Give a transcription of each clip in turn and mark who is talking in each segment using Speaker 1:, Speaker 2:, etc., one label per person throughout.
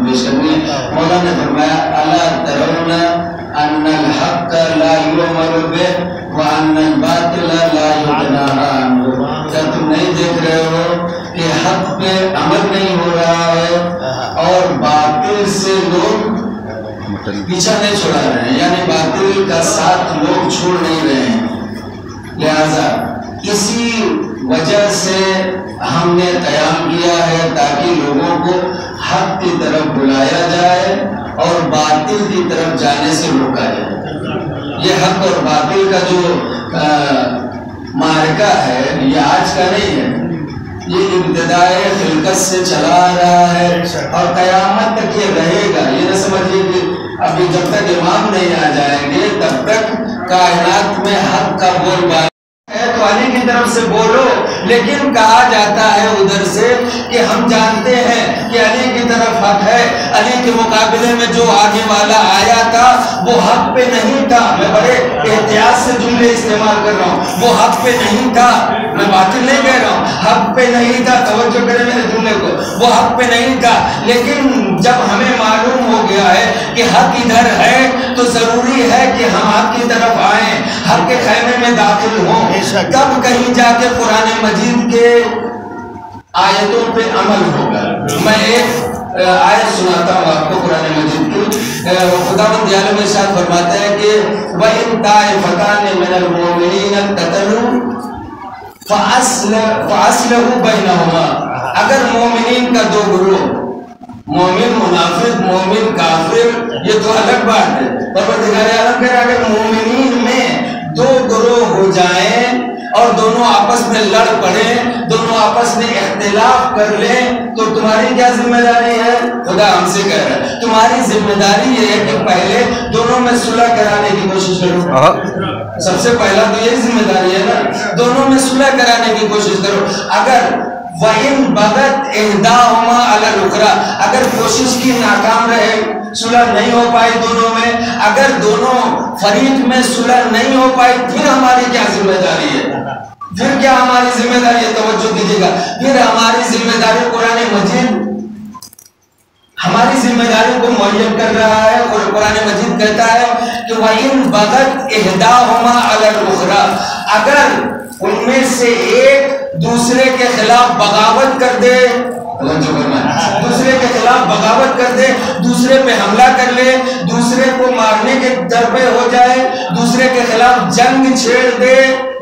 Speaker 1: پیش کرنی ہے. مولا نے فرمایا الا ترون ان الحق لا یؤمر به وان الباطل لا یدنا عنه. کیا تم نہیں دیکھ رہے ہو کہ حق پہ عمل نہیں ہو رہا ہے اور باطل سے لوگ پیچھا نہیں چھوڑا رہے ہیں، یعنی باطل کا ساتھ لوگ چھوڑ نہیں رہے ہیں. لہذا اسی وجہ سے ہم نے قیام کیا ہے تاکہ لوگوں کو حق کی طرف بلایا جائے اور باطل کی طرف جانے سے روکا جائے. یہ حق اور باطل کا جو معرکہ ہے یہ آج کا نہیں ہے، یہ ابتدائے خلقت سے چلا آ رہا ہے اور قیامت تک یہ رہے گا. یہ نہ سمجھیے کہ ابھی جب تک امام نہیں آ جائیں گے تب تک کائنات میں حق کا بول بالا ہے تو علی کی طرف سے بولو، لیکن کہا جاتا ہے ادھر سے کہ ہم جانتے ہیں کہ علی کی طرف حق ہے. علی کے مقابلے میں جو آگے والا آیا تھا وہ حق پہ نہیں تھا. میں بڑے احتیاط سے جملے استعمال کر رہا ہوں. وہ حق پہ نہیں تھا، میں باطل نہیں کہہ رہا ہوں، حق پہ نہیں تھا. توجہ کریں میرے جملے کو، وہ حق پہ نہیں تھا. لیکن جب ہمیں معلوم ہو گیا ہے کہ حق ادھر ہے تو ضروری ہے کہ ہم حق کی طرف آئیں، حق کے خیمے میں داخل ہوں. تب کہیں جا کے قرآن مجید کے آیتوں پہ عمل ہوگا. میں ایک آیت سناتا ہوں آپ کو قرآن مجید کی. خداوند عالم ارشاد فرماتا ہے کہ وَإِن طَائِفَتَانِ مِنَ الْمُؤْمِنِينَ اقْتَتَلُوا فَأَصْلِحُوا بَيْنَهُمَا. اگر مومنین کا دو گروہ، مومن منافق مومن کافر، یہ تو الگ بات ہے. پروردگار عالم کہہ رہا ہے اگر مومنین میں دو گروہ ہو جائیں اور دونوں آپس میں لڑ پڑیں، دونوں آپس میں اختلاف کر لیں تو تمہاری کیا ذمہ داری ہے؟ خدا ہم سے کہہ رہا ہے تمہاری ذمہ داری یہ ہے کہ پہلے دونوں میں صلح کرانے کی کوشش کرو. سب سے پہلا تو یہی ذمہ داری ہے نا، دونوں میں صلح کرانے کی کوشش کرو. اگر وَإِن بَغَتْ إِحْدَاهُمَا عَلَى الْأُخْرَى، اگر کوشش کی ناکام رہے، صلح نہیں ہو پائی دونوں میں، اگر دونوں فریق میں صلح نہیں ہو پائی، پھر ہماری کیا ذمہ داری ہے؟ پھر کیا ہماری ذمہ داری ہے؟ توجہ دیجیے گا. پھر ہماری ذمہ داری قرآن مجید ہماری ذمہ داری کو معین کر رہا ہے اور قرآن مجید کہتا ہے کہ وَإِن بَغَتْ إِحْدَاهُمَا عَلَى الْأُخْرَى، اگر ان میں سے ایک دوسرے کے خلاف بغاوت کر دے، دوسرے کے خلاف بغاوت کر دے، دوسرے پہ حملہ کر لے، دوسرے کو مارنے کے درپے ہو جائے، دوسرے کے خلاف جنگ چھیڑ دے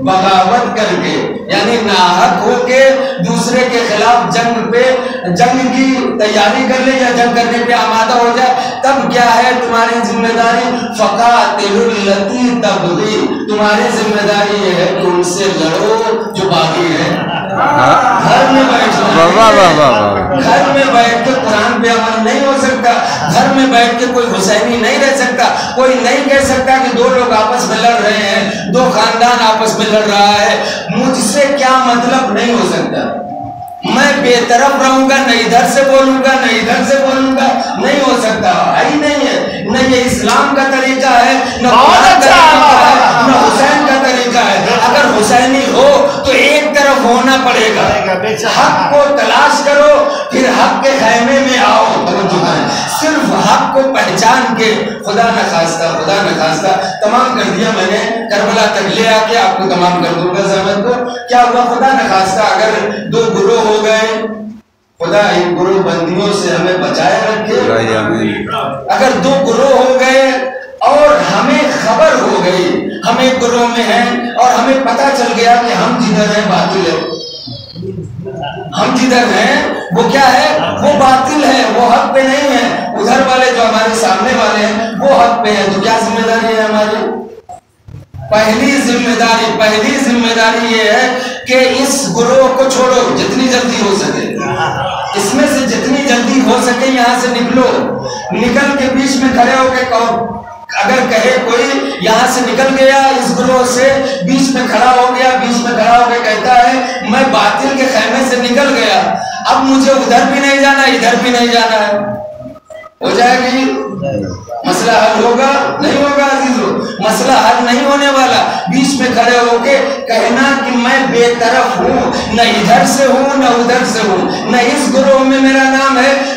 Speaker 1: بغاوت کر کے، یعنی ناحق ہو کے دوسرے کے خلاف جنگ کی تیاری کر لے یا جنگ کرنے پہ آمادہ ہو جائے، تب کیا ہے تمہاری ذمہ داری؟ فَقَاتِلُوا الَّتِي تَبْغِي، تمہاری ذمہ داری یہ ہے کہ ان سے لڑو جو باغی ہے. گھر میں بیٹھ کے قرآن پہ عمل نہیں ہو سکتا، گھر میں بیٹھ کے کوئی حسینی نہیں رہ سکتا، کوئی نہیں کہہ سکتا کہ دو لوگ آپس میں لڑ رہے ہیں، دو خاندان آپس میں لڑ رہا ہے، مجھ سے کیا مطلب نہیں ہو سکتا. میں بے طرف رہوں گا، نہ ادھر سے بولوں گا نہ ادھر سے بولوں گا، نہیں ہو سکتا. ہی نہیں ہے، نہ یہ اسلام کا طریقہ ہے، نہ قرآن کا طریقہ ہے، نہ حسین کا طریقہ ہے. اگر حسینی ہو تو ایک طرف ہونا پڑے گا. حق کو تلاش کرو، پھر حق کے خیمے میں آؤ. صرف حق کو پہچان کے، خدا نخواستہ تمام کر دیا میں نے، کربلا تک لے آ کے آپ کو تمام کر دوں گا زحمت کو. کیا ہوا؟ خدا نخواستہ اگر دو گروہ ہو گئے، خدا ان گروہ بندیوں سے ہمیں بچائے رکھے. اگر دو گروہ ہو گئے اور ہمیں خبر ہو گئی ہم ایک گروہ میں ہیں اور ہمیں پتا چل گیا کہ ہم جدھر ہیں باطل ہے، ہم جدھر ہیں وہ کیا ہے؟ وہ باطل ہے، وہ حق پہ نہیں ہے. ادھر والے جو ہمارے سامنے والے ہیں وہ حق پہ ہیں، تو کیا ذمہ داری ہے ہماری؟ پہلی ذمہ داری یہ ہے کہ اس گروہ کو چھوڑو جتنی جلدی ہو سکے، اس میں سے جتنی جلدی ہو سکے یہاں سے نکلو. نکل کے بیچ میں کھڑے ہو کے کہو، اگر کہے کوئی یہاں سے نکل گیا اس گروہ سے، بیچ میں کھڑا ہو کے کہتا ہے میں باطل کے خیمے سے نکل گیا، اب مجھے ادھر بھی نہیں جانا ادھر بھی نہیں جانا ہے، ہو جائے گی؟ مسئلہ حل ہوگا؟ نہیں ہوگا عزیزو، مسئلہ حل نہیں ہونے والا. بیچ میں کھڑے ہو کے کہنا کہ میں بے طرف ہوں، نہ ادھر سے ہوں نہ ادھر سے ہوں، نہ اس گروہ میں میرا نام ہے